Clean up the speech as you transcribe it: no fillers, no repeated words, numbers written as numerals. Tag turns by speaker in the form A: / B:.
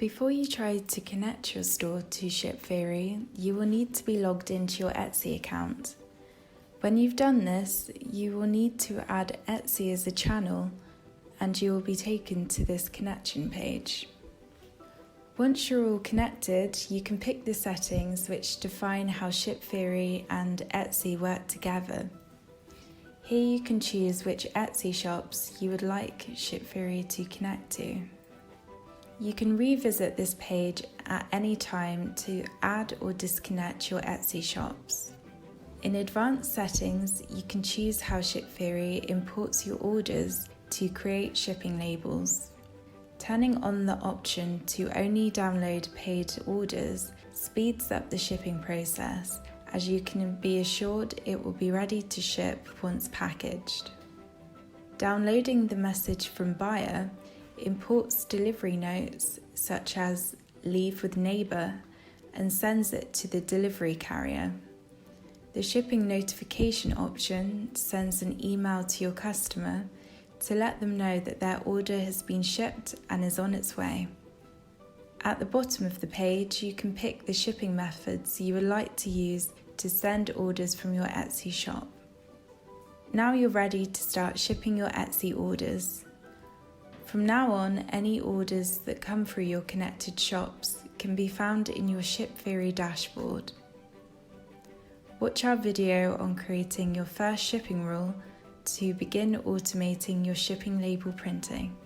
A: Before you try to connect your store to Shiptheory, you will need to be logged into your Etsy account. When you've done this, you will need to add Etsy as a channel and you will be taken to this connection page. Once you're all connected, you can pick the settings which define how Shiptheory and Etsy work together. Here you can choose which Etsy shops you would like Shiptheory to connect to. You can revisit this page at any time to add or disconnect your Etsy shops. In advanced settings, you can choose how Shiptheory imports your orders to create shipping labels. Turning on the option to only download paid orders speeds up the shipping process, as you can be assured it will be ready to ship once packaged. Downloading the message from buyer imports delivery notes such as leave with neighbour and sends it to the delivery carrier. The shipping notification option sends an email to your customer to let them know that their order has been shipped and is on its way. At the bottom of the page, you can pick the shipping methods you would like to use to send orders from your Etsy shop. Now you're ready to start shipping your Etsy orders. From now on, any orders that come through your connected shops can be found in your Shiptheory dashboard. Watch our video on creating your first shipping rule to begin automating your shipping label printing.